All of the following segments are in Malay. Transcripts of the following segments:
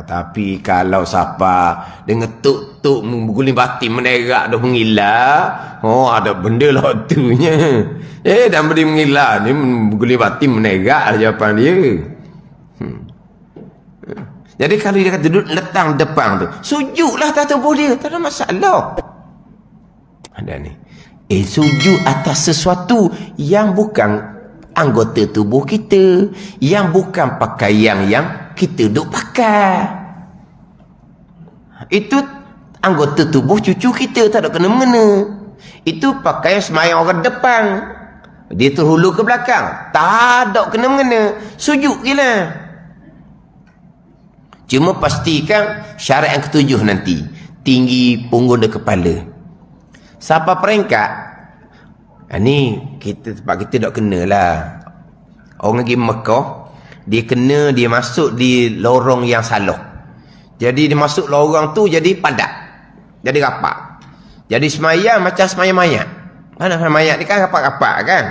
Tapi kalau siapa dengan tuk mengguling batin menerak dah mengilah, ada benda lah tunya. Dan beri mengilah ni mengguling batin menerak jawapan dia. Jadi kalau dia kata duduk letang depan tu, sujudlah atas tubuh dia, tak ada masalah. Ada ni. Sujud atas sesuatu yang bukan anggota tubuh kita, yang bukan pakaian yang kita duk pakai. Itu anggota tubuh cucu kita, tak ada kena-mengena. Itu pakaian semayang orang depan, dia terhulu ke belakang, tak ada kena-mengena. Sujud je lah. Cuma pastikan syarat yang ketujuh nanti, tinggi punggung dan kepala. Siapa peringkat, ni kita tempat kita tak kena lah. Orang pergi Mekah, dia masuk di lorong yang salah. Jadi dia masuk lorong tu jadi padat, jadi rapat. Jadi semayang macam semayang mayat. Mana semayang mayat ni kan rapat-rapat kan.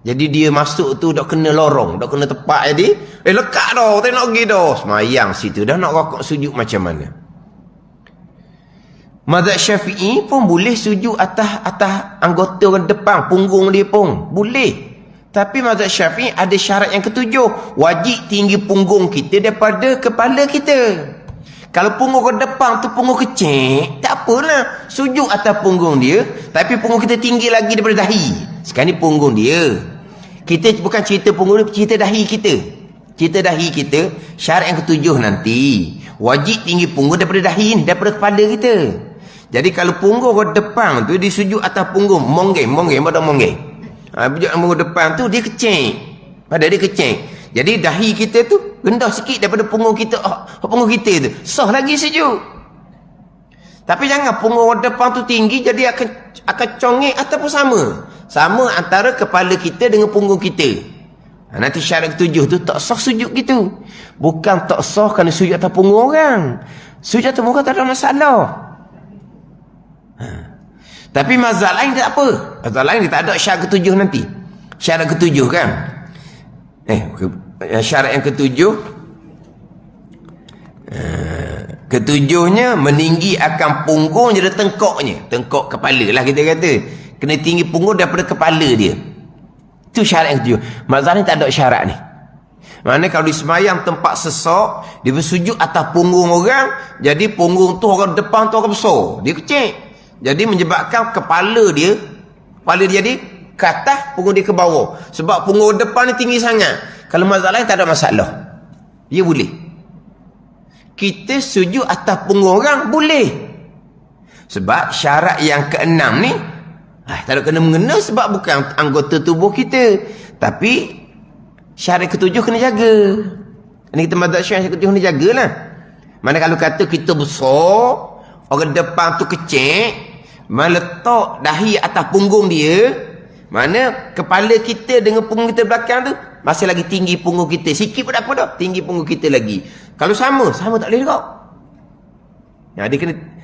Jadi dia masuk tu tak kena lorong, tak kena tepat. Jadi lekat dah, tak nak pergi dah. Semayang situ dah nak rokok sujud macam mana. Mazhab Syafi'i pun boleh sujud atas anggota orang depan, punggung dia pun boleh. Tapi mazhab Syafi'i ada syarat yang ketujuh, wajib tinggi punggung kita daripada kepala kita. Kalau punggung orang depan tu punggung kecil, tak apalah, sujud atas punggung dia, tapi punggung kita tinggi lagi daripada dahi. Sekarang ni punggung dia, kita bukan cerita punggung dia, cerita dahi kita. Cerita dahi kita, syarat yang ketujuh nanti, wajib tinggi punggung daripada dahi ni, daripada kepala kita. Jadi kalau punggung orang depan tu disujud atas punggung, monggeng, pada monggeng. Punggung depan tu dia kecil. Pada dia kecil. Jadi dahi kita tu rendah sikit daripada punggung kita. Punggung kita tu sah lagi sujud. Tapi jangan punggung orang depan tu tinggi jadi akan congek ataupun sama. Sama antara kepala kita dengan punggung kita. Nanti syarat ketujuh tu tak sah sujud gitu. Bukan tak sah kerana sujud atas punggung orang. Sujud atas punggung tak ada masalah. Tapi mazhab lain tak apa. Mazhab lain dia tak ada syarat ketujuh nanti. Syarat ketujuh kan. Syarat yang ketujuh, ketujuhnya meninggi akan punggung jadi tengkoknya. Tengkok kepala lah kita kata. Kena tinggi punggung daripada kepala dia. Itu syarat yang ketujuh. Mazhab ni tak ada syarat ni. Maknanya kalau di semayang tempat sesak, dia bersujud atas punggung orang, jadi punggung tu orang depan tu orang besar, dia kecil. Jadi menyebabkan kepala dia jadi ke atas, punggung dia ke bawah. Sebab punggung depan ni tinggi sangat. Kalau mazhab lain tak ada masalah. Dia boleh. Kita sujud atas punggung orang boleh. Sebab syarat yang keenam ni tak ada kena-mengena sebab bukan anggota tubuh kita. Tapi syarat ketujuh kena jaga. Ini kita mazhab syarat ketujuh kena jagalah. Mana kalau kata kita besar, orang depan tu kecil, meletak dahi atas punggung dia, mana kepala kita dengan punggung kita belakang tu masih lagi tinggi punggung kita. Sikit pun tak apa dah, tinggi punggung kita lagi. Kalau sama tak boleh juga.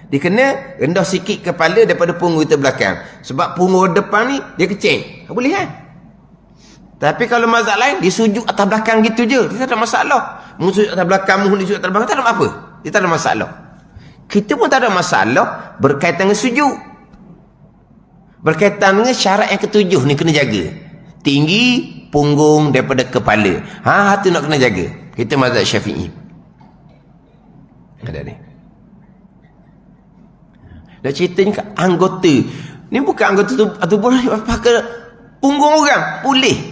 Dia kena rendah sikit kepala daripada punggung kita belakang. Sebab punggung depan ni dia kecil. Tak boleh kan? Tapi kalau mazhab lain, dia sujud atas belakang gitu je. Dia tak ada masalah. Sujud atas belakang, dia sujud atas belakang, tak ada apa. Dia tak ada masalah. Kita pun tak ada masalah berkaitan dengan sujud. Berkaitan dengan syarat yang ketujuh ni kena jaga. Tinggi punggung daripada kepala. Itu nak kena jaga. Kita mazhab Syafi'i. Ada ni. Dah ceritanya anggota. Ni bukan anggota tubuh, pakai punggung orang. Boleh.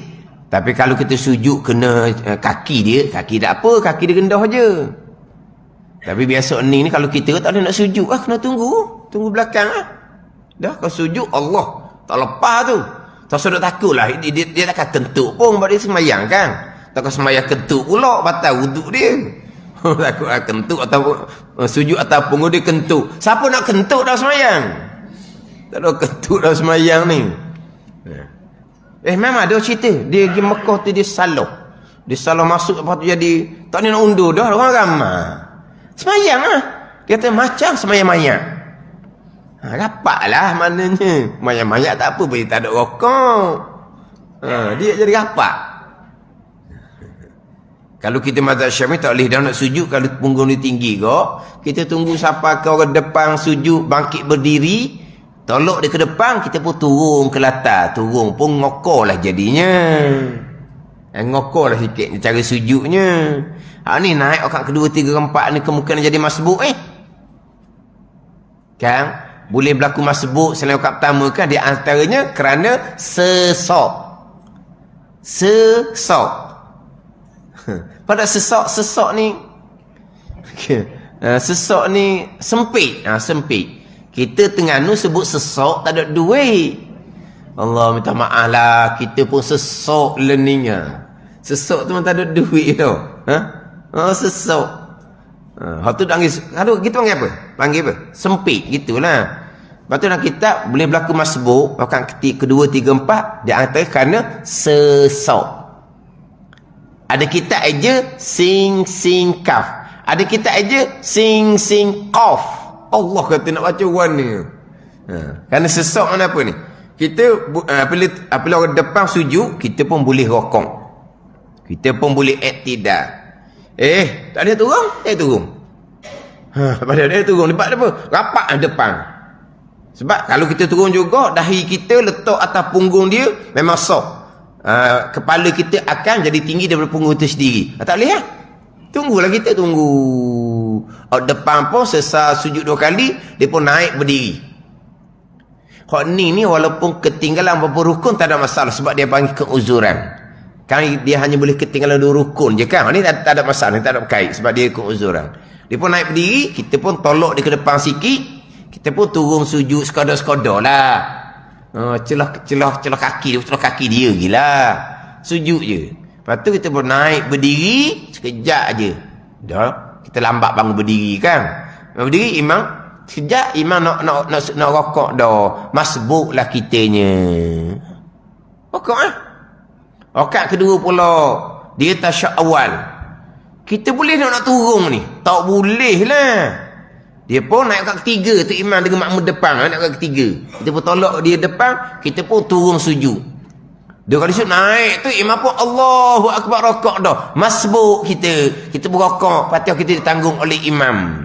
Tapi kalau kita sujud kena kaki dia, kaki tak apa, kaki dia rendah je. Tapi biasa ni kalau kita tak ada nak sujud, kena tunggu belakang . Dah kau sujud Allah tak lepas tu. Tak usah takutlah, dia takkan kentuk pun sebab dia semayang kan. Takkan semayang kentuk pula, batal wuduk dia. Takut kentuk atau sujud atau punggung dia kentuk. Siapa nak kentuk dah semayang? Tak ada kentuk dah semayang ni. Memang ada cerita. Dia pergi Mekah tu dia salah. Dia salah masuk, lepas tu jadi tak nak undur dah, orang ramai. Semayang lah. Dia kata macam semayang mayat. Rapat lah maknanya. Mayat-mayat tak apa, boleh tak ada rokok. Dia jadi rapat. Kalau kita mazhab Syafi'i tak boleh dah nak sujud kalau punggung ni tinggi kok. Kita tunggu sampai ke orang depan sujud, bangkit berdiri, tolak dia ke depan, kita pun turun ke latar. Turun pun ngokor lah jadinya. Ngokor lah sikit cara sujudnya. Ni naik orang kedua, tiga, empat ni kemungkinan jadi masbuk kan? Boleh berlaku masbuk selain orang pertama kan? Di antaranya kerana sesok. Pada sesok ni sesok ni sempit. Sempit. Kita Terengganu sebut sesok tak ada duit. Allah minta maaf lah, kita pun sesok learningnya. Sesok tu tak ada duit tu. Sesok. Tu panggil, kita panggil apa? Panggil apa? Sempit gitulah. Lepas tu dalam kitab boleh berlaku masbuk bahkan kedua, tiga, empat di antara kerana sesok. Ada kitab aja sing kaf. Ada kitab aja sing qaf. Allah kata nak baca warna. Kerana sesok mana apa ni? Kita apabila orang depan sujud, kita pun boleh rokok. Kita pun boleh iktidal. Tak ada turun? Turun. Pada dia turun lepas apa? Rapat depan. Sebab kalau kita turun juga, dahi kita letak atas punggung dia memang soft. Kepala kita akan jadi tinggi daripada punggung itu sendiri. Tak boleh tunggulah kita tunggu. Depan pun sesal sujud 2 kali, dia pun naik berdiri. Ni walaupun ketinggalan beberapa rukun tak ada masalah sebab dia panggil keuzuran. Kan dia hanya boleh ketinggalan 2 rukun je kan. Ni tak ada masalah, tak ada berkait sebab dia keuzuran. Dia pun naik berdiri, kita pun tolak dia ke depan sikit, kita pun turun sujud sekadar-sekadar lah. Celah kaki dia gila. Sujud je. Lepas tu kita pun naik berdiri sekejap aje. Dah, kita lambat bangun berdiri kan. Berdiri imam sekejap, imam nak rokok dah. Masbuklah kitanya. Rokok Rakaat kedua pula dia tasyahud awal. Kita boleh nak turun ni? Tak boleh lah. Dia pun naik kat ketiga tu imam dengan makmum depan, naik kat ketiga. Kita pun tolak dia depan, kita pun turun sujud. Dia kali sujud naik tu imam pun Allahu akbar rakaat dah. Masbuk kita. Kita pun rakaat, Fatihah kita ditanggung oleh imam.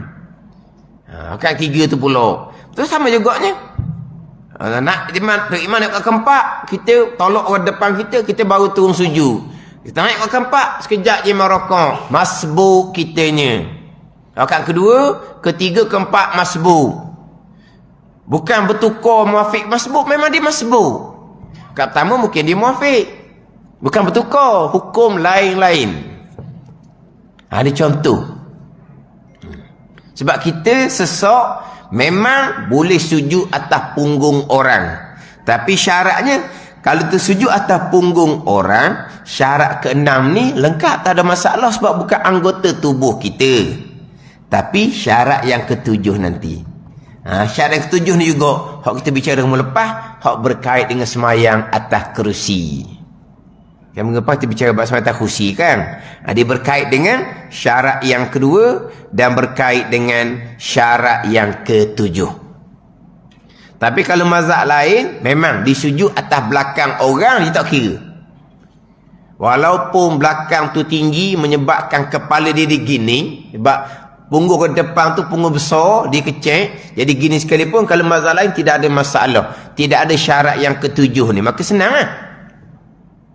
Kat ketiga tu pula. Tu sama juganya. Nak imam naik kat keempat, kita tolak orang depan kita baru turun sujud. Kita naik kat keempat, sekejap je imam rakaat. Masbuk kitanya. Rakaat kedua, ketiga, keempat masbuk. Bukan bertukar muafiq masbuk, memang dia masbuk. Rakaat pertama mungkin dia muafiq. Bukan bertukar, hukum lain-lain. Ada contoh. Sebab kita sesok memang boleh sujud atas punggung orang. Tapi syaratnya, kalau tersujud atas punggung orang, syarat ke-6 ni lengkap, tak ada masalah sebab bukan anggota tubuh kita. Tapi syarat yang ke-7 nanti. Syarat yang ke-7 ni juga hak kita bicara melepas, hak berkait dengan semayang atas kerusi. Yang mengapa kita bicara semayang atas kerusi kan? Dia berkait dengan syarat yang kedua dan berkait dengan syarat yang ke-7. Tapi kalau mazhab lain, memang disujud atas belakang orang, dia tak kira. Walaupun belakang tu tinggi menyebabkan kepala dia digini, sebab punggung ke depan tu punggung besar, dia kecil, jadi gini sekalipun, kalau mazhab lain tidak ada masalah. Tidak ada syarat yang ke-7 ni, maka senang lah.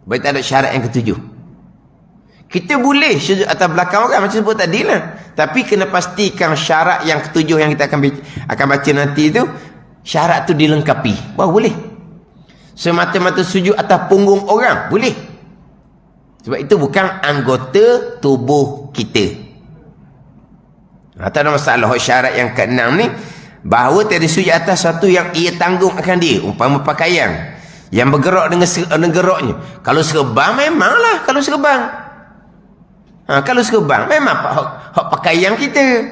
Baik, tak ada syarat yang ke-7. Kita boleh sujud atas belakang orang macam sebut tadi lah. Tapi kena pastikan syarat yang ke-7 yang kita akan baca nanti tu, syarat tu dilengkapi. Wah, boleh. Semata-mata sujud atas punggung orang, boleh. Sebab itu bukan anggota tubuh kita. Tak ada masalah. Syarat yang ke-6 ni, bahawa tiada sujud atas satu yang ia tanggung akan dia, umpama pakaian yang bergerak dengan geraknya. Kalau serban memanglah, kalau serban memang hak pakaian kita.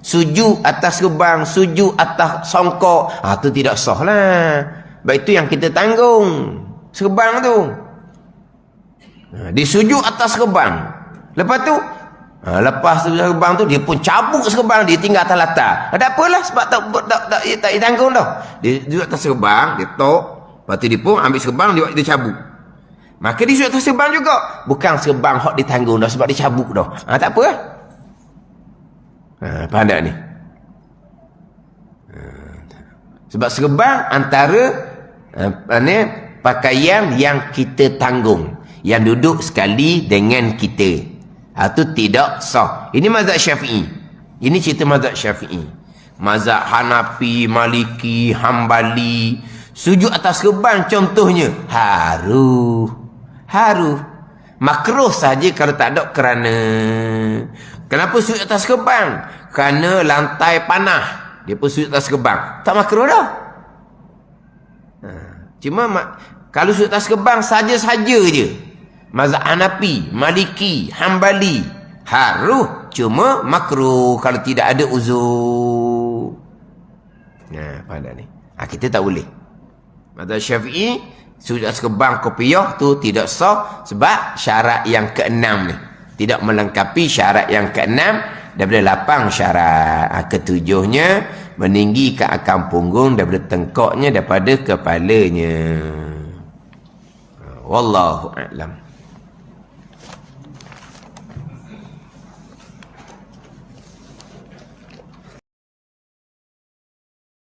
Sujud atas serban, sujud atas songkok, tu tidak sah lah. Baik, itu yang kita tanggung serban tu. Disujud atas serban, lepas tu lepas serban tu dia pun cabut serban dia, tinggal atas latar. Tak apalah sebab tak tanggung dah. Dia duduk atas serban, dia tok, lepas tu dia pun ambil serban, dia cabut. Maka dia sujud atas serban juga. Bukan serban hak ditanggung dah sebab dia cabut dah. Tak apa lah. Faham tak ni? Sebab serban antara pakaian yang kita tanggung, yang duduk sekali dengan kita. Itu tidak sah. Ini mazhab Syafi'i. Ini cerita mazhab Syafi'i. Mazhab Hanafi, Maliki, Hambali, sujud atas serban contohnya haru. Makruh saja kalau tak ada kerana. Kenapa sujud atas serban? Kerana lantai panah. Dia pun sujud atas serban. Tak makruh dah. Cuma kalau sujud atas serban saja-saja je. Mazhab Hanafi, Maliki, Hambali haru, cuma makruh kalau tidak ada uzur. Faham tak ni? Kita tak boleh. Mazhab Syafi'i sujud atas serban kopiah tu tidak sah sebab syarat yang keenam ni tidak melengkapi syarat yang keenam daripada 8 syarat. Ketujuhnya meninggikan akar punggung daripada tengkoknya daripada kepalanya. Wallahu a'lam.